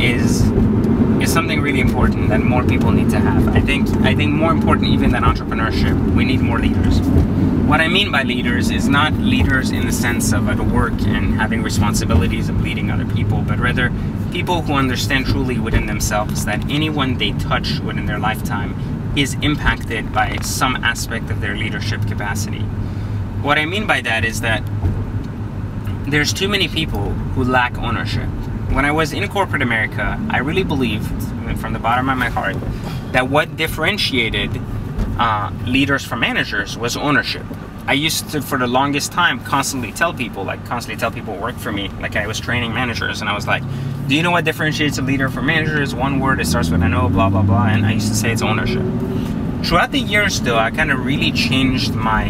is something really important that more people need to have. I think more important even than entrepreneurship, we need more leaders. What I mean by leaders is not leaders in the sense of at work and having responsibilities of leading other people, but rather people who understand truly within themselves that anyone they touch within their lifetime is impacted by some aspect of their leadership capacity. What I mean by that is that there's too many people who lack ownership. When I was in corporate America, I really believed from the bottom of my heart that what differentiated leaders from managers was ownership. I used to, for the longest time, constantly tell people who work for me, like I was training managers, and I was like, do you know what differentiates a leader from managers? One word, it starts with I know, blah, blah, blah, and I used to say it's ownership. Throughout the years, though, I kind of really changed my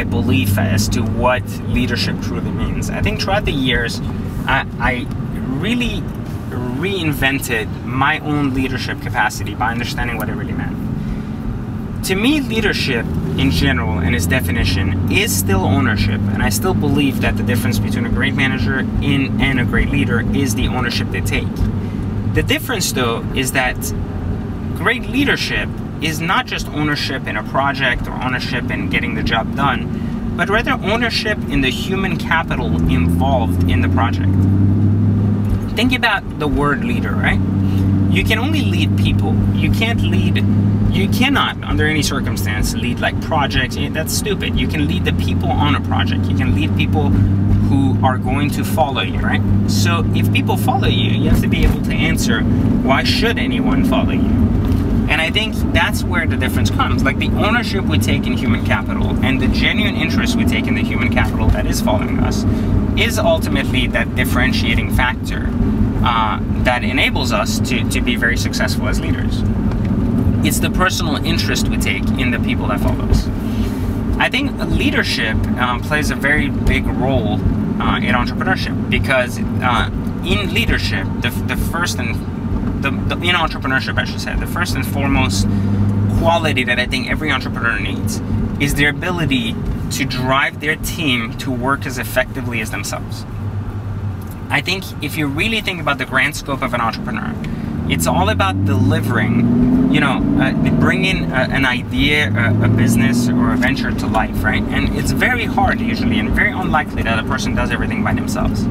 belief as to what leadership truly means. I think throughout the years, I really reinvented my own leadership capacity by understanding what it really meant. To me, leadership in general and its definition is still ownership, and I still believe that the difference between a great manager and a great leader is the ownership they take. The difference, though, is that great leadership is not just ownership in a project or ownership in getting the job done, but rather ownership in the human capital involved in the project. Think about the word leader, right? You can only lead people. You cannot, under any circumstance, lead like projects. That's stupid. You can lead the people on a project. You can lead people who are going to follow you, right? So if people follow you, you have to be able to answer, why should anyone follow you? And I think that's where the difference comes. Like the ownership we take in human capital and the genuine interest we take in the human capital that is following us is ultimately that differentiating factor that enables us to be very successful as leaders. It's the personal interest we take in the people that follow us. I think leadership plays a very big role in entrepreneurship, because in leadership, in entrepreneurship, I should say, the first and foremost quality that I think every entrepreneur needs is their ability to drive their team to work as effectively as themselves. I think if you really think about the grand scope of an entrepreneur, it's all about delivering, bringing an idea, a business, or a venture to life, right? And it's very hard usually, and very unlikely that a person does everything by themselves.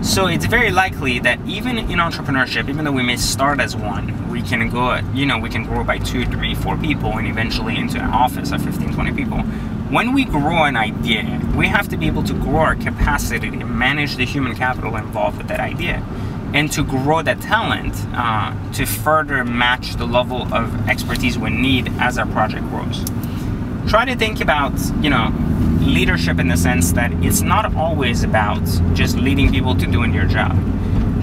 So it's very likely that even in entrepreneurship, even though we may start as one, we can go, we can grow by 2, 3, 4 people and eventually into an office of 15, 20 people. When we grow an idea, we have to be able to grow our capacity to manage the human capital involved with that idea, and to grow that talent to further match the level of expertise we need as our project grows. Try to think about, leadership in the sense that it's not always about just leading people to doing your job.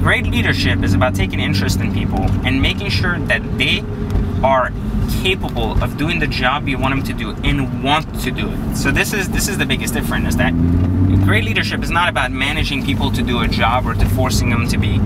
Great leadership is about taking interest in people and making sure that they are capable of doing the job you want them to do and want to do it. So this is the biggest difference, is that great leadership is not about managing people to do a job or to forcing them to be,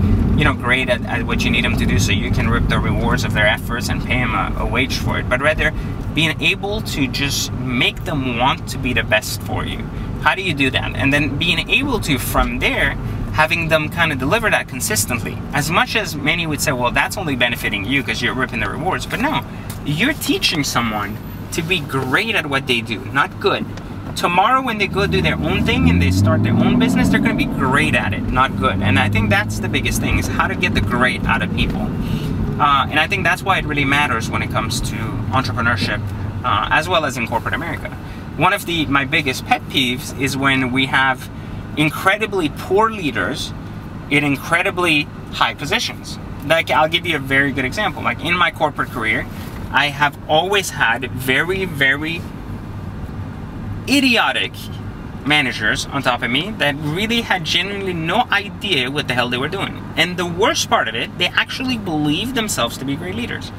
great at what you need them to do so you can reap the rewards of their efforts and pay them a wage for it, but rather being able to just make them want to be the best for you. How do you do that? And then being able to, from there, having them kind of deliver that consistently. As much as many would say, well, that's only benefiting you because you're ripping the rewards. But no, you're teaching someone to be great at what they do, not good. Tomorrow when they go do their own thing and they start their own business, they're going to be great at it, not good. And I think that's the biggest thing, is how to get the great out of people. And I think that's why it really matters when it comes to entrepreneurship, as well as in corporate America. One of my biggest pet peeves is when we have incredibly poor leaders in incredibly high positions. Like, I'll give you a very good example. Like in my corporate career, I have always had very, very idiotic managers on top of me that really had genuinely no idea what the hell they were doing. And the worst part of it, they actually believed themselves to be great leaders.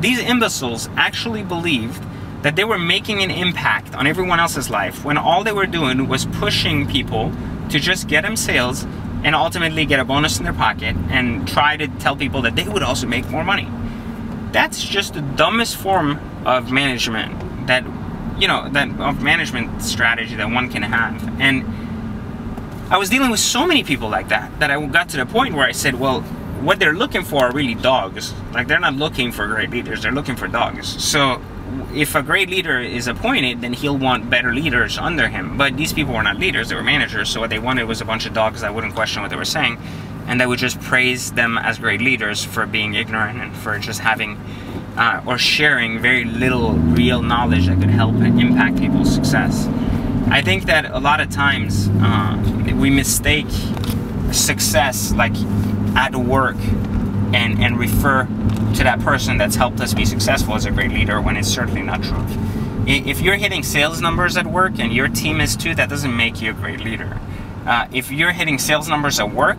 These imbeciles actually believed that they were making an impact on everyone else's life when all they were doing was pushing people to just get them sales and ultimately get a bonus in their pocket and try to tell people that they would also make more money. That's just the dumbest form of management that management strategy that one can have. And I was dealing with so many people like that I got to the point where I said, well, what they're looking for are really dogs. Like, they're not looking for great leaders, they're looking for dogs. So if a great leader is appointed, then he'll want better leaders under him. But these people were not leaders, they were managers, so what they wanted was a bunch of dogs that wouldn't question what they were saying, and that would just praise them as great leaders for being ignorant and for just having or sharing very little real knowledge that could help and impact people's success. I think that a lot of times we mistake success, like at work, and refer to that person that's helped us be successful as a great leader, when it's certainly not true. If you're hitting sales numbers at work and your team is too, that doesn't make you a great leader. If you're hitting sales numbers at work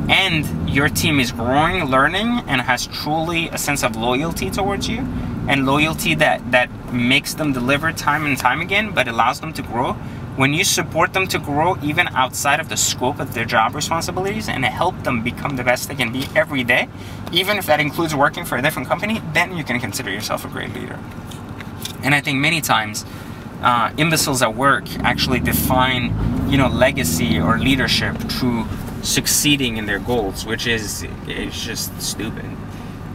and your team is growing, learning, and has truly a sense of loyalty towards you, and loyalty that makes them deliver time and time again, but allows them to grow, when you support them to grow even outside of the scope of their job responsibilities and help them become the best they can be every day, even if that includes working for a different company, then you can consider yourself a great leader. And I think many times imbeciles at work actually define, legacy or leadership through succeeding in their goals, which is, it's just stupid.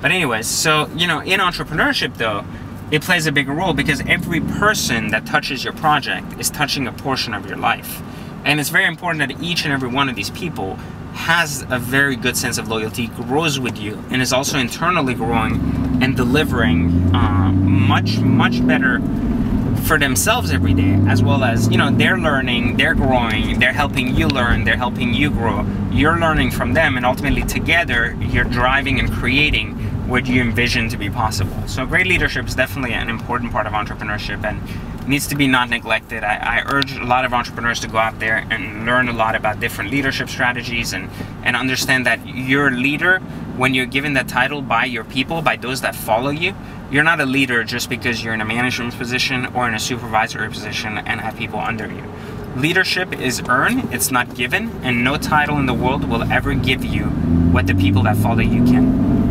But anyways, so, in entrepreneurship though, it plays a bigger role, because every person that touches your project is touching a portion of your life. And it's very important that each and every one of these people has a very good sense of loyalty, grows with you, and is also internally growing and delivering much, much better for themselves every day, as well as, they're learning, they're growing, they're helping you learn, they're helping you grow, you're learning from them, and ultimately together you're driving and creating what you envision to be possible. So great leadership is definitely an important part of entrepreneurship and needs to be not neglected. I urge a lot of entrepreneurs to go out there and learn a lot about different leadership strategies and understand that you're a leader when you're given that title by your people, by those that follow you. You're not a leader just because you're in a management position or in a supervisory position and have people under you. Leadership is earned, it's not given, and no title in the world will ever give you what the people that follow you can.